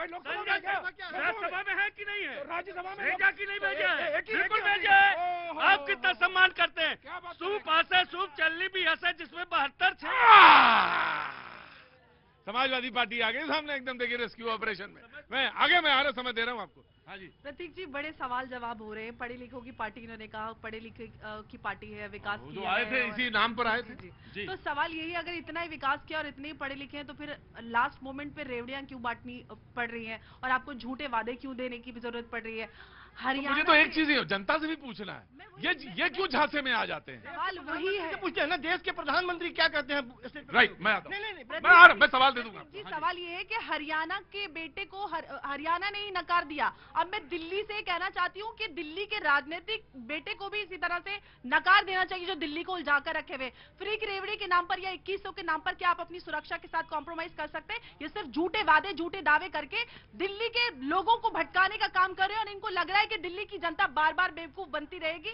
भाई राज्यसभा में है कि नहीं है? राज्यसभा में भेजा कि नहीं भेजा है? बिल्कुल भेजा है। आप कितना सम्मान करते हैं? सूप हंसे सूप चलनी भी हंसे जिसमें 72 थे। समाजवादी पार्टी आ गई सामने एकदम, देखिए रेस्क्यू ऑपरेशन में। मैं आगे मैं आ रहा समय दे रहा हूँ आपको। हाँ जी प्रतीक जी, बड़े सवाल जवाब हो रहे हैं। पढ़े लिखों की पार्टी, इन्होंने कहा पढ़े लिखे की पार्टी है, विकास वो किया जो आए है थे और- इसी नाम पर आए थे जी। तो सवाल यही है, अगर इतना ही विकास किया और इतने ही पढ़े लिखे हैं तो फिर लास्ट मोमेंट पे रेवड़ियां क्यों बांटनी पड़ रही हैं और आपको झूठे वादे क्यों देने की भी जरूरत पड़ रही है? तो मुझे तो एक चीज ही जनता से भी पूछना है, ये क्यों झांसे में आ जाते हैं? सवाल वही है। पूछते हैं ना, देश के प्रधानमंत्री क्या करते हैं? राइट, मैं आता हूं। नहीं, मैं सवाल दे दूंगा जी, सवाल ये है कि हरियाणा के बेटे को हरियाणा ने ही नकार दिया। अब मैं दिल्ली से कहना चाहती हूँ कि दिल्ली के राजनीतिक बेटे को भी इसी तरह से नकार देना चाहिए जो दिल्ली को उलझाकर रखे हुए। फ्री की रेवड़ी के नाम पर या 2100 के नाम पर क्या आप अपनी सुरक्षा के साथ कॉम्प्रोमाइज कर सकते हैं? ये सिर्फ झूठे वादे, झूठे दावे करके दिल्ली के लोगों को भटकाने का काम कर रहे हैं और इनको लग रहा है कि दिल्ली की जनता बार बार बेवकूफ बनती रहेगी।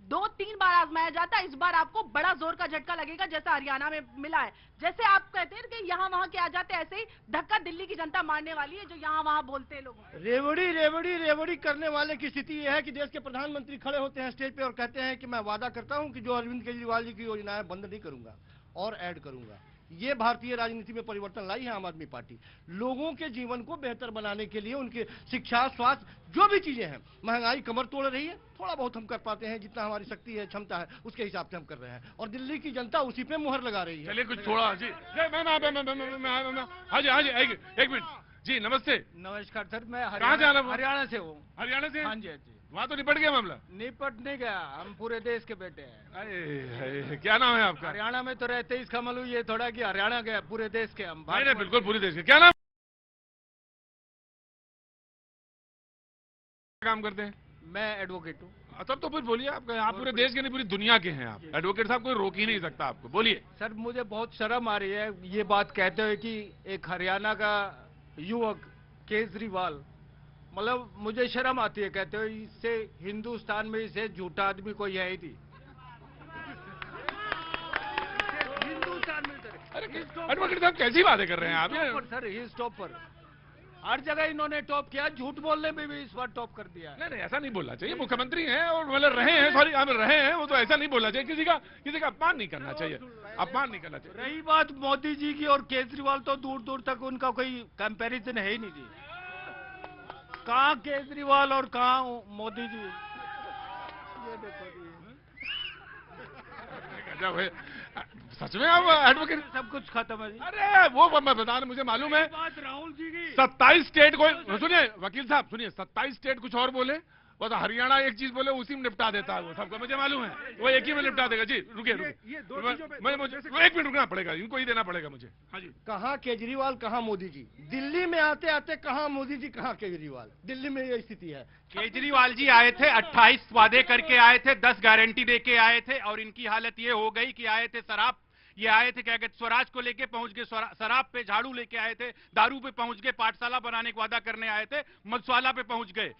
2-3 बार आजमाया जाता है, इस बार आपको बड़ा जोर का झटका लगेगा जैसा हरियाणा में मिला है। जैसे आप कहते हैं कि यहाँ वहाँ के आ जाते हैं, ऐसे ही धक्का दिल्ली की जनता मारने वाली है जो यहाँ वहाँ बोलते हैं लोगों। रेवड़ी रेवड़ी रेवड़ी करने वाले की स्थिति यह है कि देश के प्रधानमंत्री खड़े होते हैं स्टेज पे और कहते हैं कि मैं वादा करता हूं कि जो अरविंद केजरीवाल जी की योजनाएं बंद नहीं करूंगा और ऐड करूंगा। ये भारतीय राजनीति में परिवर्तन लाई है आम आदमी पार्टी। लोगों के जीवन को बेहतर बनाने के लिए उनके शिक्षा, स्वास्थ्य, जो भी चीजें हैं, महंगाई कमर तोड़ रही है। थोड़ा बहुत हम कर पाते हैं, जितना हमारी शक्ति है, क्षमता है, उसके हिसाब से हम कर रहे हैं और दिल्ली की जनता उसी पे मुहर लगा रही है। चलिए कुछ थोड़ा जी, हाँ जी एक मिनट जी। नमस्ते। नमस्कार सर, मैं कहाँ जाना? हरियाणा से हूँ। हरियाणा से? हाँ जी, हाँ जी। वहाँ तो निपट गया मामला? निपट नहीं गया, हम पूरे देश के बेटे हैं। क्या नाम है आपका? हरियाणा में तो रहते ही इसका मालूम ये थोड़ा कि हरियाणा गया, पूरे देश के हम। नहीं, बिल्कुल पूरे देश के। क्या नाम काम करते हैं? मैं एडवोकेट हूँ। तब तो फिर बोलिए, आप पूरे देश के नहीं पूरी दुनिया के हैं आप। एडवोकेट साहब कोई रोक ही नहीं सकता आपको, बोलिए। सर मुझे बहुत शर्म आ रही है ये बात कहते हुए कि एक हरियाणा का युवक केजरीवाल, मतलब मुझे शर्म आती है कहते हुए, इससे हिंदुस्तान में इसे झूठा आदमी कोई है ही नहीं। हिंदुस्तान में एडवोकेट साहब कैसी बातें कर रहे हैं आप? सर ही टॉप पर, हर जगह इन्होंने टॉप किया, झूठ बोलने में भी इस बार टॉप कर दिया। नहीं, ऐसा नहीं बोलना चाहिए। मुख्यमंत्री हैं और मतलब रहे हैं, सॉरी हम रहे हैं, वो तो ऐसा नहीं बोलना चाहिए। किसी का अपमान नहीं करना चाहिए, अपमान नहीं करना चाहिए। रही बात मोदी जी की और केजरीवाल, तो दूर दूर तक उनका कोई कंपैरिजन है ही नहीं जी। कहाँ केजरीवाल और कहाँ मोदी जी, ये देखो जी। सच में आप एडवोकेट? सब कुछ खत्म है जी। अरे वो मैं बता रहा, मुझे मालूम है। बात राहुल जी की 27 स्टेट को सुनिए, वकील साहब सुनिए, 27 स्टेट कुछ और बोले, वो तो हरियाणा एक चीज बोले उसी में निपटा देता है वो सबको, मुझे मालूम है। वो एक ही में निपटा देगा जी। रुकिए मुझे एक मिनट रुकना पड़ेगा, इनको ही देना पड़ेगा मुझे। हाँ जी। कहाँ केजरीवाल, कहाँ मोदी जी? दिल्ली में आते आते कहाँ मोदी जी, कहाँ केजरीवाल? दिल्ली में ये स्थिति है। केजरीवाल जी आए थे, 28 वादे करके आए थे, 10 गारंटी देके आए थे और इनकी हालत ये हो गई कि आए थे शराब, ये आए थे क्या कहते स्वराज को लेके पहुंच गए, शराब पे झाड़ू लेके आए थे, दारू पे पहुंच गए, पाठशाला बनाने का वादा करने आए थे, मधुशाला पे पहुंच गए।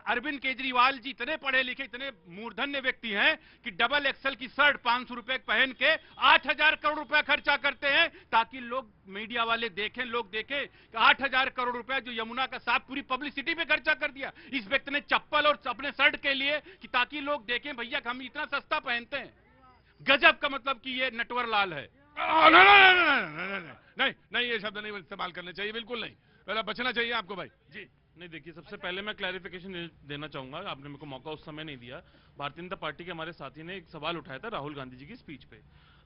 अरविंद केजरीवाल जी इतने पढ़े लिखे, इतने मूर्धन्य व्यक्ति हैं कि डबल एक्सल की शर्ट 500 रुपए पहन के 8000 करोड़ रुपए खर्चा करते हैं ताकि लोग, मीडिया वाले देखें, लोग देखें कि 8000 करोड़ रुपए जो यमुना का साफ पूरी पब्लिसिटी पे खर्चा कर दिया इस व्यक्ति ने चप्पल और अपने शर्ट के लिए, कि ताकि लोग देखें भैया हम इतना सस्ता पहनते हैं। गजब का मतलब कि ये नटवर लाल है। नहीं, ये शब्द नहीं इस्तेमाल करने चाहिए, बिल्कुल नहीं। पहले बचना चाहिए आपको भाई जी। नहीं, देखिए सबसे पहले मैं क्लैरिफिकेशन देना चाहूंगा, आपने मेरे को मौका उस समय नहीं दिया। भारतीय जनता पार्टी के हमारे साथी ने एक सवाल उठाया था राहुल गांधी जी की स्पीच पे।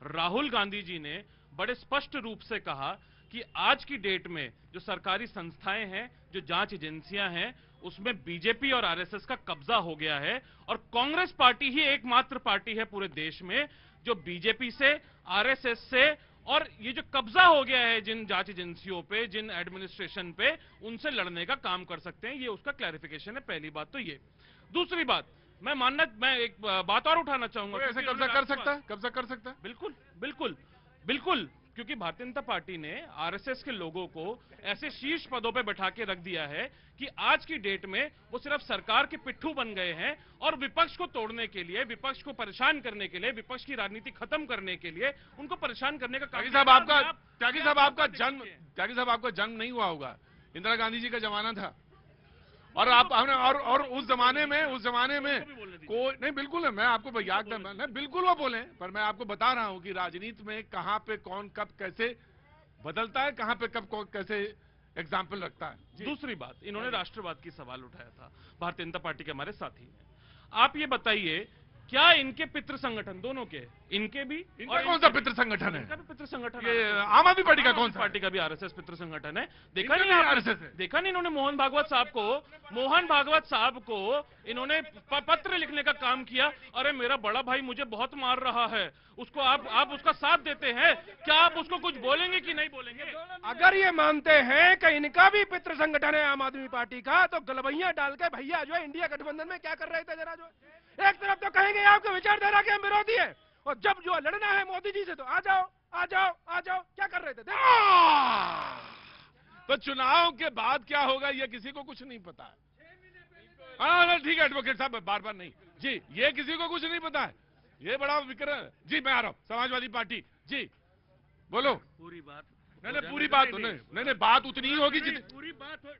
राहुल गांधी जी ने बड़े स्पष्ट रूप से कहा कि आज की डेट में जो सरकारी संस्थाएं हैं, जो जांच एजेंसियां हैं, उसमें बीजेपी और आरएसएस का कब्जा हो गया है और कांग्रेस पार्टी ही एकमात्र पार्टी है पूरे देश में जो बीजेपी से, आरएसएस से और ये जो कब्जा हो गया है जिन जांच एजेंसियों पे, जिन एडमिनिस्ट्रेशन पे, उनसे लड़ने का काम कर सकते हैं। ये उसका क्लैरिफिकेशन है। पहली बात तो ये। दूसरी बात, मैं एक बात और उठाना चाहूंगा। ऐसे कब्जा कर सकता है, कब्जा कर सकता है, बिल्कुल बिल्कुल बिल्कुल, क्योंकि भारतीय जनता पार्टी ने आरएसएस के लोगों को ऐसे शीर्ष पदों पे बैठा के रख दिया है कि आज की डेट में वो सिर्फ सरकार के पिट्ठू बन गए हैं और विपक्ष को तोड़ने के लिए, विपक्ष को परेशान करने के लिए, विपक्ष की राजनीति खत्म करने के लिए, उनको परेशान करने का त्यागी साहब आपका जन्म नहीं हुआ होगा। इंदिरा गांधी जी का जमाना था। और आप हमने और उस जमाने में कोई नहीं, बिल्कुल है, मैं आपको याद नहीं, बिल्कुल वो बोले, पर मैं आपको बता रहा हूं कि राजनीति में कहां पे कौन कब कैसे बदलता है, कहां पे कब कौन कैसे एग्जाम्पल रखता है। दूसरी बात, इन्होंने राष्ट्रवाद की सवाल उठाया था भारतीय जनता पार्टी के हमारे साथी ने। आप ये बताइए, क्या इनके पितृ संगठन दोनों के, इनके भी, इनका कौन सा पितृ संगठन है? इनका भी पितृ संगठन, ये आम आदमी पार्टी का कौन सा? पार्टी का भी आरएसएस पितृ संगठन है। देखा इनका नहीं भी आपने? आरएसएस है। देखा नहीं इन्होंने मोहन भागवत साहब को इन्होंने पत्र लिखने का काम किया। अरे मेरा बड़ा भाई मुझे बहुत मार रहा है, उसको आप उसका साथ देते हैं, क्या आप उसको कुछ बोलेंगे कि नहीं बोलेंगे? अगर ये मानते हैं कि इनका भी पितृ संगठन है आम आदमी पार्टी का, तो गलबैया डाल के भैया जो है इंडिया गठबंधन में क्या कर रहे थे जरा जो है? एक तरफ तो कहेंगे आपके विचारधारा के हम विरोधी है, और जब जो लड़ना है मोदी जी से तो आ जाओ आ जाओ आ जाओ, क्या कर रहे थे? तो चुनाव के बाद क्या होगा ये किसी को कुछ नहीं पता है। हाँ ठीक है एडवोकेट साहब, बार बार नहीं जी, ये किसी को कुछ नहीं पता है, ये बड़ा विक्रम जी। मैं आ रहा हूँ, समाजवादी पार्टी जी, बोलो। पूरी बात नहीं पूरी बात नहीं, बात उतनी ही होगी जितनी पूरी बात हो,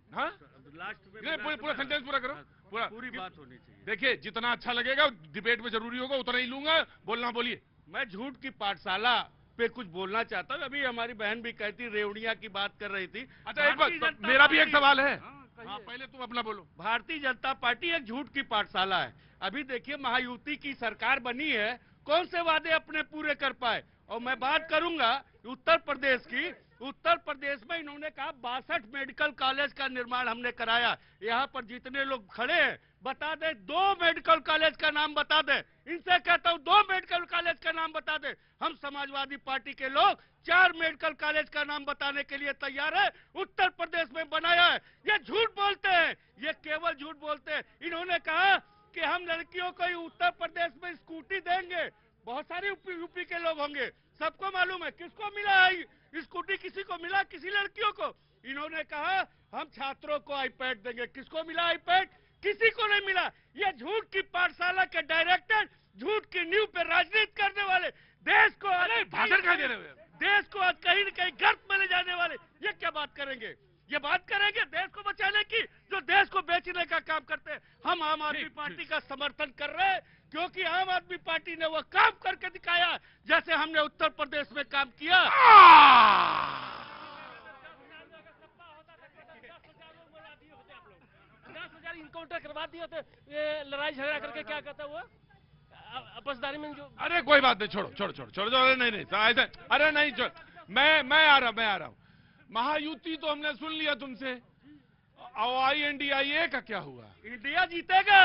हाँ लास्ट में पूरा सेंटेंस पूरा करो, पूरी बात होनी चाहिए। देखिए जितना अच्छा लगेगा डिबेट में जरूरी होगा उतना ही लूंगा, बोलना बोलिए। मैं झूठ की पाठशाला पे कुछ बोलना चाहता हूँ। अभी हमारी बहन भी कहती, रेवड़िया की बात कर रही थी। अच्छा एक बात, मेरा भी एक सवाल है। हाँ पहले तुम अपना बोलो। भारतीय जनता पार्टी एक झूठ की पाठशाला है। अभी देखिए महायुति की सरकार बनी है, कौन से वादे अपने पूरे कर पाए? और मैं बात करूंगा उत्तर प्रदेश की। उत्तर प्रदेश में इन्होंने कहा 62 मेडिकल कॉलेज का निर्माण हमने कराया। यहाँ पर जितने लोग खड़े हैं बता दे 2 मेडिकल कॉलेज का नाम बता दे। इनसे कहता हूँ 2 मेडिकल कॉलेज का नाम बता दे। हम समाजवादी पार्टी के लोग 4 मेडिकल कॉलेज का नाम बताने के लिए तैयार है। उत्तर प्रदेश में बनाया है। ये झूठ बोलते हैं, ये केवल झूठ बोलते हैं। इन्होंने कहा कि हम लड़कियों को उत्तर प्रदेश में स्कूटी देंगे। बहुत सारे यूपी के लोग होंगे, सबको मालूम है किसको मिला है स्कूटी, किसी को मिला, किसी लड़कियों को। इन्होंने कहा हम छात्रों को आईपैड देंगे, किसको मिला आईपैड? किसी को नहीं मिला। ये झूठ की पाठशाला के डायरेक्टर, झूठ की नींव पे राजनीति करने वाले, देश को भाषण कहा दे रहे हो? देश को कहीं न कहीं गर्त में ले जाने वाले, ये क्या बात करेंगे? ये बात करेंगे देश को बचाने की, जो देश को बेचने का काम करते हैं। हम आम आदमी पार्टी का समर्थन कर रहे हैं, क्योंकि आम आदमी पार्टी ने वो काम करके दिखाया जैसे हमने उत्तर प्रदेश में काम किया। 10,000 इनकाउंटर करवा दिए होते, ये लड़ाई झगड़ा करके क्या कहता हुआ आपसदारी में जो। अरे कोई बात नहीं, छोड़ो। अरे नहीं ऐसे, अरे नहीं छोड़, मैं आ रहा हूँ। महायुति तो हमने सुन लिया तुमसे, INDIA का क्या हुआ? इंडिया जीतेगा।